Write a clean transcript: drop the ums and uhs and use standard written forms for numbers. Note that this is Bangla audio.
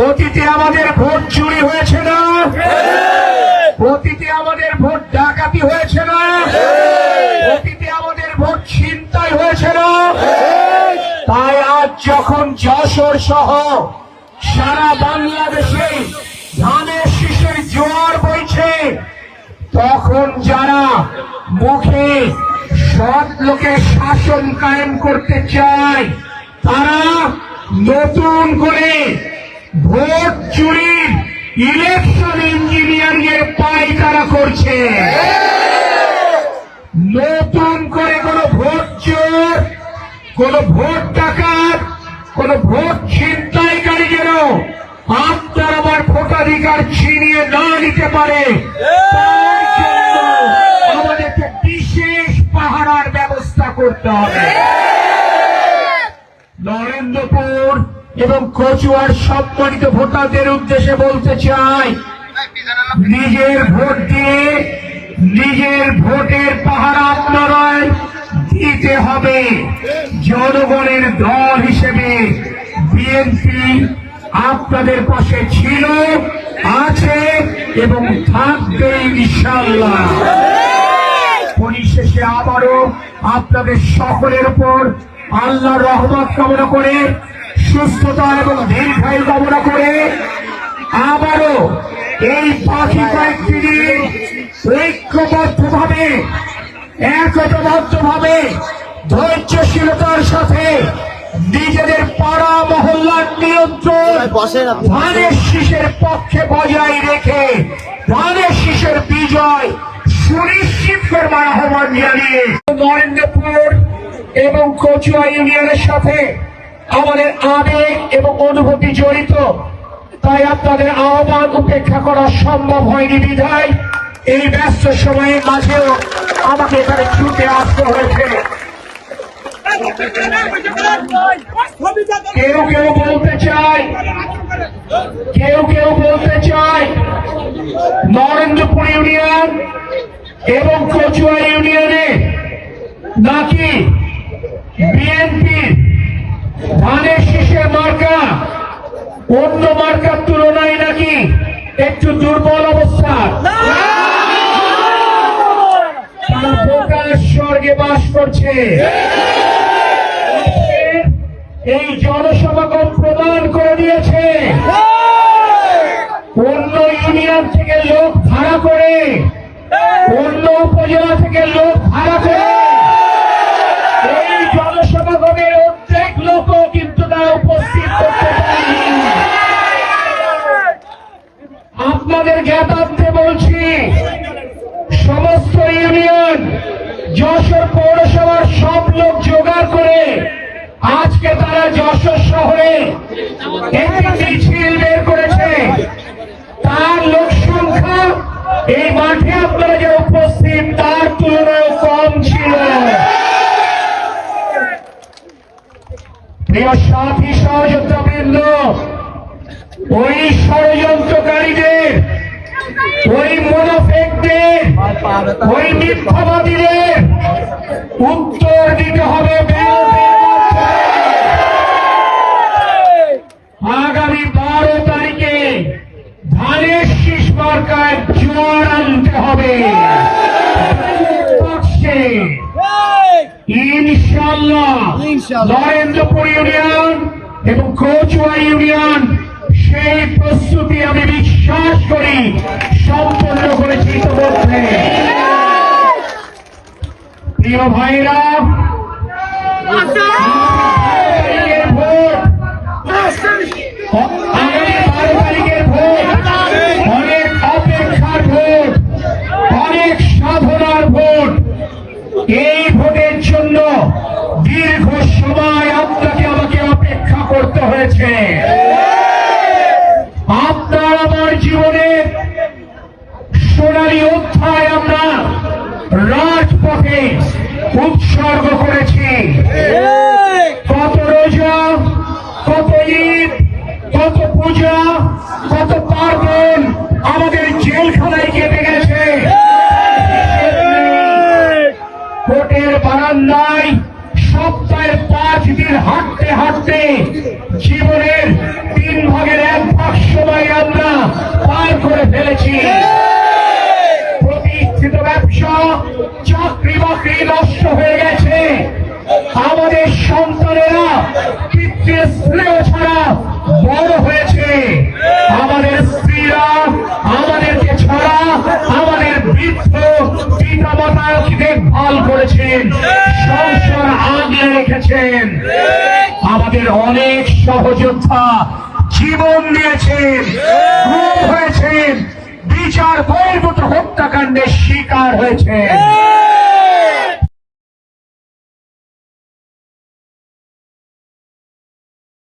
অতীতে আমাদের ভোট চুরি হয়েছে না? অতীতে আমাদের ভোট ডাকাতি হয়েছে না? অতীতে আমাদের ভোট ছিনতাই হয়েছে না? তাই আজ যখন যশোর সহ সারা বাংলাদেশে ধানের শীষের জোয়ার বইছে, তখন যারা মুখে সৎ লোকের শাসন কায়েম করতে চায়, তারা নতুন করে ভোট চুরির ইলেকশন ইঞ্জিনিয়ারিং এর পায়তারা করছে। নতুন করে কোন ভোট চোর, কোন ভোট ডাকাত, কোন ভোট ছিনতাইকারী যেন আপনার আমার ভোটাধিকার ছিনিয়ে না নিতে পারে, তার জন্য আমাদেরকে বিশেষ পাহারার ব্যবস্থা করতে হবে। নরেন্দ্রপুর এবং কচুয়ার সম্মানিত ভোটারদের উদ্দেশ্যে বলতে চাই, নিজের ভোট দিয়ে নিজের ভোটের পাহারা আপনারাই দিতে হবে। জনগণের দল হিসেবে বিএনপি আপনাদের পাশে ছিল, আছে এবং থাকবে ইনশাআল্লাহ। পরিশেষে আবারও আপনাদের সকলের উপর আল্লাহর রহমত কামনা করে, সুস্থতা এবং দীর্ঘায়ু কামনা করে আবারও এই বাকি কয়েকটি দিন ঐক্যবদ্ধভাবে, একতাবদ্ধভাবে, ধৈর্যশীলতার সাথে নিজেদের পাড়া মহল্লার নিয়ন্ত্রণ ধানের শীষের পক্ষে বজায় রেখে ধানের শীষের বিজয় সুনিশ্চিত করবার আহ্বান জানিয়ে নরেন্দ্রপুর এবং কচুয়া ইউনিয়নের সাথে আমাদের আবেগ এবং অনুভূতি জড়িত। তাই আপনাদের আহ্বান উপেক্ষা করা সম্ভব হয়নি বিধায় এই ব্যস্ত সময়ের মাঝেও আমাকে এখানে ছুটে আসতে হয়েছে। কেউ কেউ বলতে চায় নরেন্দ্রপুর ইউনিয়ন এবং কচুয়া ইউনিয়নে নাকি বিএনপির ধানের শীষের মার্কা অন্য মার্কার তুলনায় নাকি একটু দুর্বল অবস্থা। তার ভোটার স্বর্গে বাস করছে। এই জনসমাগম প্রদান করে দিয়েছে অন্য ইউনিয়ন থেকে লোক ভাড়া করে, অন্য উপজেলা থেকে লোক ভাড়া করে এই জনসমাগমের অর্ধেক লোকও কিন্তু তারা উপস্থিত করতে পারেনি। আপনাদের জ্ঞাতার্থে বলছি, সমস্ত ইউনিয়ন যশোর পৌরসভার সব লোক জোগাড় করে আজকে তারা যশোর শহরে একটি মিছিল বের করেছে। তার লোক সংখ্যা এই মাঠে আপনারা যে উপস্থিত তার তুলনায় কম ছিল। প্রিয় সাথী সহযোদ্ধাবৃন্দ, ওই ষড়যন্ত্রকারীদের, ওই মুনাফিকদের, ওই মিথ্যাবাদীদের উত্তর দিতে হবে। আগামী 12 তারিখে ধানের শীষ মার্কায় জোয়ার আনতে হবে ইনশাআল্লাহ। নরেন্দ্রপুর ইউনিয়ন এবং কচুয়া ইউনিয়ন সেই প্রস্তুতি আমি বিশ্বাস করি সম্পন্ন করেছি ইতিমধ্যে। প্রিয় ভাইরা, আগামী 12 তারিখের ভোট অনেক অপেক্ষার ভোট, অনেক সাধনার ভোট। এই ভোটের জন্য দীর্ঘ সময় আপনাকে আমাকে অপেক্ষা করতে হয়েছে। আপনার আমার জীবনে সোনালী অধ্যায় আমরা রাজপথে উৎসর্গ করেছি। কত রোজা, কত ঈদ, কত পূজা, কত পার্বণ আমাদের জেলখানায় কেটে গেছে। কোর্টের বারান্দায় সপ্তাহের 5 দিন হাঁটতে হাঁটতে জীবনের 3 পার করে ফেলেছি। প্রতিষ্ঠিত ব্যবসা, চাকরি বাকরি নষ্ট হয়ে গেছে। আমাদের সন্তানেরা পিতৃ স্নেহ ছাড়া বড় হয়েছে। আমাদের স্ত্রীরা আমাদেরকে ছাড়া আমাদের বৃদ্ধ পিতা মাতাকে দেখভাল করেছেন, সংসার আগলে রেখেছেন। আমাদের অনেক সহযোদ্ধা জীবন দিয়েছেন, গুম হয়েছেন, বিচার বহির্ভূত হত্যাকাণ্ডের শিকার হয়েছে।